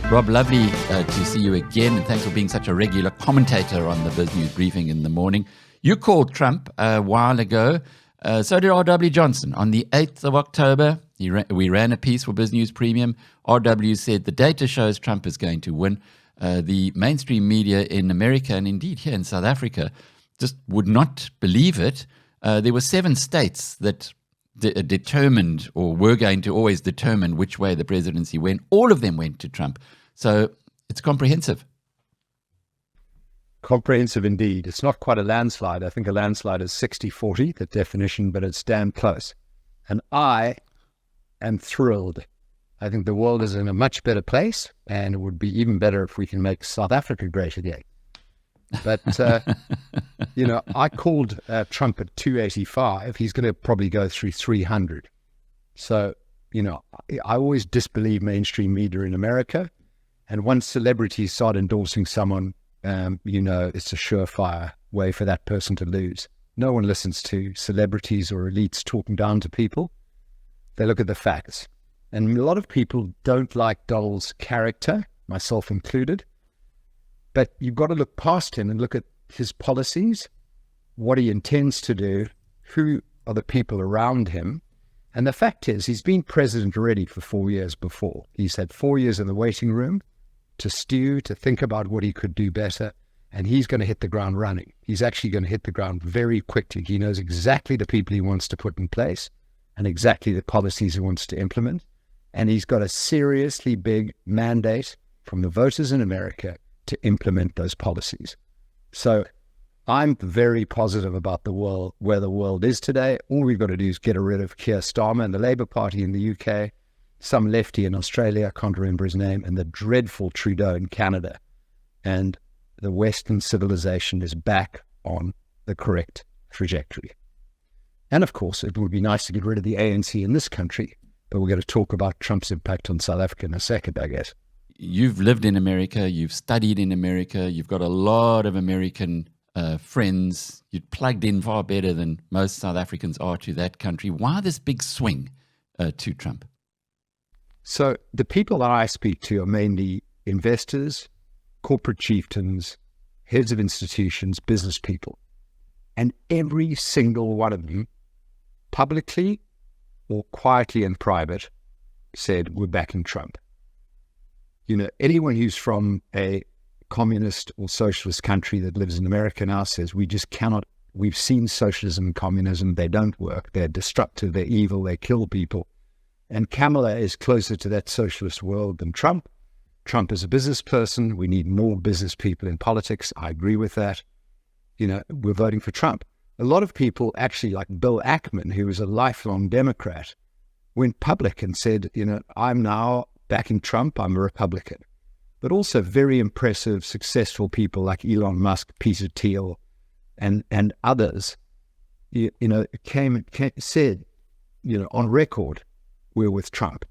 Rob, lovely to see you again, and thanks for being such a regular commentator on the BizNews Briefing in the morning. You called Trump a while ago, so did R.W. Johnson. On the 8th of October, we ran a piece for BizNews Premium. R.W. said the data shows Trump is going to win. The mainstream media in America, and indeed here in South Africa, just would not believe it. There were 7 states that determined, or were going to always determine, which way the presidency went. All of them went to Trump. So it's comprehensive. Comprehensive indeed. It's not quite a landslide. I think a landslide is 60-40, the definition, but it's damn close. And I am thrilled. I think the world is in a much better place, and it would be even better if we can make South Africa great again. But, I called Trump at 285. He's going to probably go through 300. So, I always disbelieve mainstream media in America. And once celebrities start endorsing someone, it's a surefire way for that person to lose. No one listens to celebrities or elites talking down to people. They look at the facts. And a lot of people don't like Donald's character, myself included. But you've got to look past him and look at his policies, what he intends to do, who are the people around him. And the fact is, he's been president already for 4 years before. He's had 4 years in the waiting room to stew, to think about what he could do better. And he's going to hit the ground running. He's actually going to hit the ground very quickly. He knows exactly the people he wants to put in place and exactly the policies he wants to implement. And he's got a seriously big mandate from the voters in America to implement those policies. So I'm very positive about the world, where the world is today. All we've got to do is get rid of Keir Starmer and the Labour Party in the UK, some lefty in Australia, I can't remember his name, and the dreadful Trudeau in Canada. And the Western civilization is back on the correct trajectory. And of course, it would be nice to get rid of the ANC in this country, but we're going to talk about Trump's impact on South Africa in a second, I guess. You've lived in America, you've studied in America, you've got a lot of American friends. You're plugged in far better than most South Africans are to that country. Why this big swing to Trump? So the people that I speak to are mainly investors, corporate chieftains, heads of institutions, business people. And every single one of them, publicly or quietly in private, said, we're backing Trump. Anyone who's from a communist or socialist country that lives in America now says, we just cannot, we've seen socialism and communism, they don't work, they're destructive, they're evil, they kill people. And Kamala is closer to that socialist world than Trump. Trump is a business person. We need more business people in politics. I agree with that. We're voting for Trump. A lot of people, actually, like Bill Ackman, who was a lifelong Democrat, went public and said, I'm now backing Trump, I'm a Republican. But also very impressive, successful people like Elon Musk, Peter Thiel, and others, came and said, on record, we're with Trump.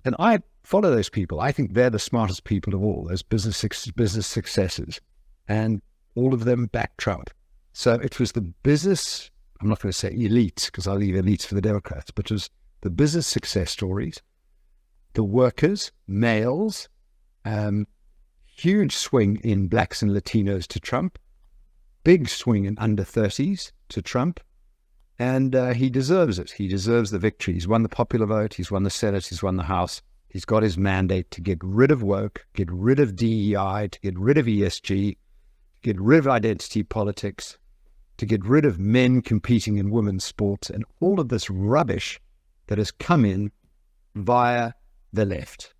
And I follow those people. I think they're the smartest people of all, those business successes. And all of them back Trump. So it was the business, I'm not going to say elites, because I'll leave elites for the Democrats, but it was the business success stories, the workers, males, huge swing in blacks and Latinos to Trump, big swing in under 30s to Trump. And he deserves it. He deserves the victory. He's won the popular vote. He's won the Senate. He's won the House. He's got his mandate to get rid of woke, get rid of DEI, to get rid of ESG, to get rid of identity politics, to get rid of men competing in women's sports, and all of this rubbish that has come in via the left.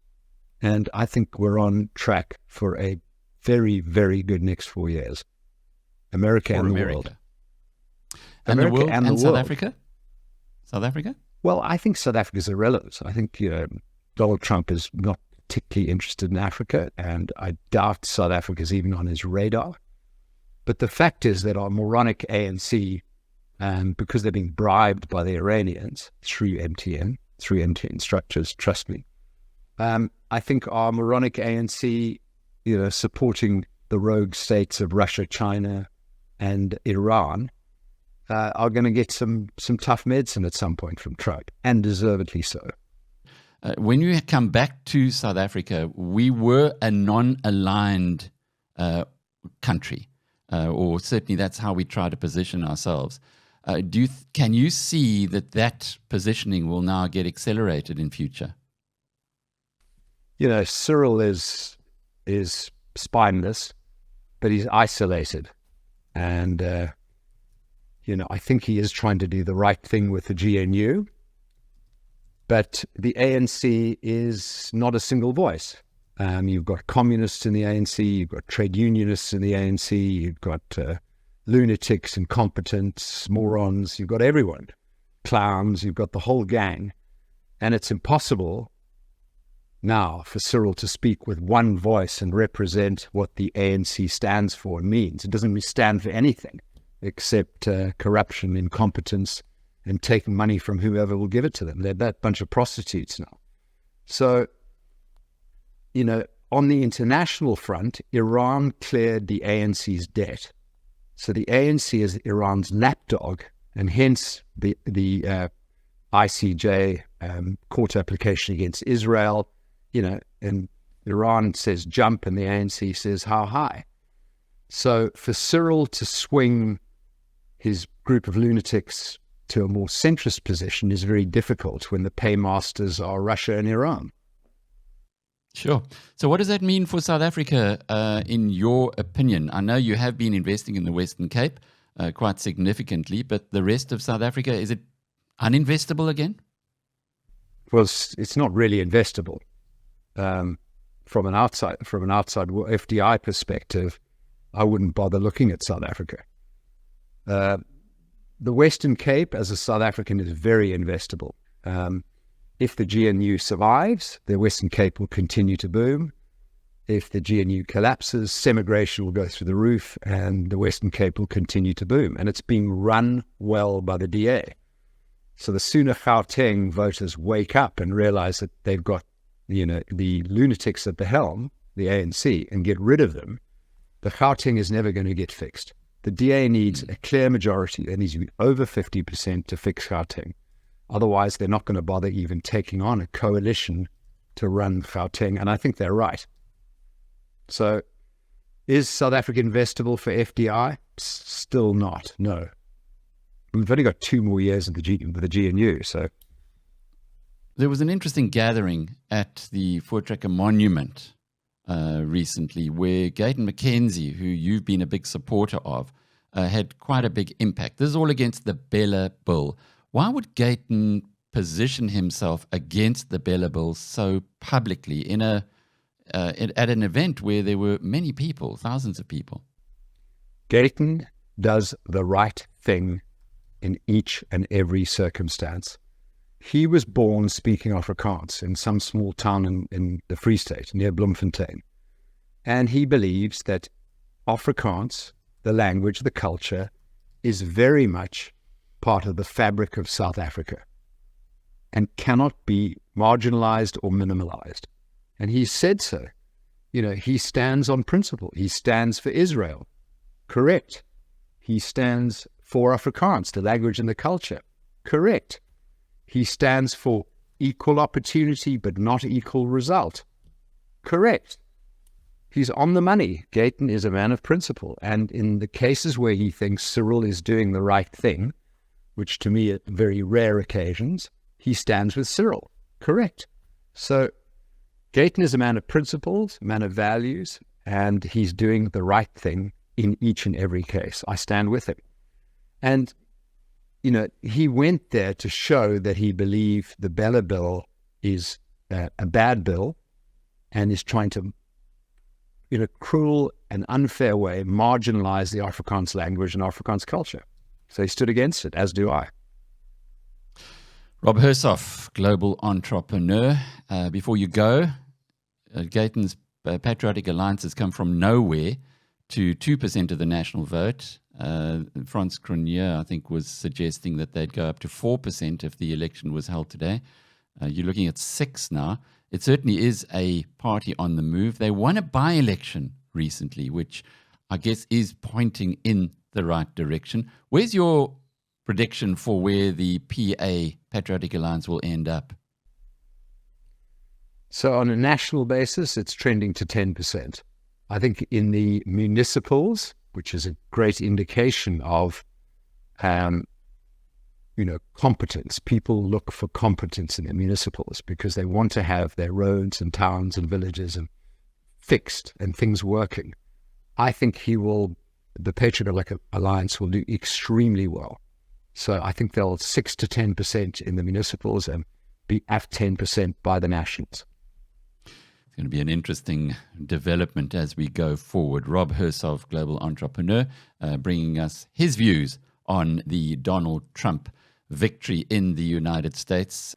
And I think we're on track for a very, very good next 4 years. America and the world. And the world and South Africa? South Africa? Well, I think South Africa is irrelevant. I think Donald Trump is not particularly interested in Africa, and I doubt South Africa is even on his radar. But the fact is that our moronic ANC, because they're being bribed by the Iranians through MTN structures, trust me, I think our moronic ANC, supporting the rogue states of Russia, China, and Iran, are going to get some tough medicine at some point from Trump, and deservedly so. When you come back to South Africa, we were a non-aligned country, or certainly that's how we try to position ourselves. Can you see that positioning will now get accelerated in future? Cyril is spineless, but he's isolated. And, I think he is trying to do the right thing with the GNU. But the ANC is not a single voice. You've got communists in the ANC, you've got trade unionists in the ANC, you've got lunatics, incompetents, morons, you've got everyone, clowns, you've got the whole gang. And it's impossible now for Cyril to speak with one voice and represent what the ANC stands for and means. It doesn't stand for anything except corruption, incompetence, and taking money from whoever will give it to them. They're that bunch of prostitutes now. So, on the international front, Iran cleared the ANC's debt. So the ANC is Iran's lapdog, and hence the ICJ court application against Israel, and Iran says jump and the ANC says how high. So for Cyril to swing his group of lunatics to a more centrist position is very difficult when the paymasters are Russia and Iran. Sure. So what does that mean for South Africa, in your opinion? I know you have been investing in the Western Cape quite significantly, but the rest of South Africa, is it uninvestable again? Well, it's not really investable. From an outside FDI perspective, I wouldn't bother looking at South Africa. The Western Cape, as a South African, is very investable. If the GNU survives, the Western Cape will continue to boom. If the GNU collapses, semigration will go through the roof and the Western Cape will continue to boom. And it's being run well by the DA. So the sooner Gauteng voters wake up and realize that they've got, the lunatics at the helm, the ANC, and get rid of them, the Gauteng is never going to get fixed. The DA needs a clear majority. There needs to be over 50% to fix Gauteng. Otherwise, they're not going to bother even taking on a coalition to run Gauteng, and I think they're right. So, is South Africa investable for FDI? Still not, no. We've only got 2 more years of the GNU, so... There was an interesting gathering at the Voortrekker Monument recently where Gayton McKenzie, who you've been a big supporter of, had quite a big impact. This is all against the Bella Bill. Why would Gayton position himself against the Bella Bill so publicly at an event where there were many people, thousands of people? Gayton does the right thing in each and every circumstance. He was born speaking Afrikaans in some small town in the Free State near Bloemfontein. And he believes that Afrikaans, the language, the culture, is very much part of the fabric of South Africa and cannot be marginalized or minimalized. And he said so. He stands on principle. He stands for Israel. Correct. He stands for Afrikaans, the language and the culture. Correct. He stands for equal opportunity but not equal result. Correct. He's on the money. Gayton is a man of principle. And in the cases where he thinks Cyril is doing the right thing, which to me at very rare occasions, he stands with Cyril. Correct. So Gayton is a man of principles, a man of values, and he's doing the right thing in each and every case. I stand with him. And he went there to show that he believed the Bella Bill is a bad bill and is trying to, in a cruel and unfair way, marginalize the Afrikaans language and Afrikaans culture. So he stood against it, as do I. Rob Hersov, global entrepreneur. Before you go, Gayton's Patriotic Alliance has come from nowhere to 2% of the national vote. Frans Cronje, I think, was suggesting that they'd go up to 4% if the election was held today. You're looking at 6 now. It certainly is a party on the move. They won a by-election recently, which I guess is pointing in the right direction. Where's your prediction for where the PA, Patriotic Alliance, will end up? So on a national basis, it's trending to 10%. I think in the municipals, which is a great indication of, competence. People look for competence in the municipals because they want to have their roads and towns and villages and fixed and things working. I think the Patriot Alliance will do extremely well. So I think they'll 6 to 10% in the municipals and be at 10% by the nationals. It's going to be an interesting development as we go forward. Rob Hersov, global entrepreneur, bringing us his views on the Donald Trump victory in the United States.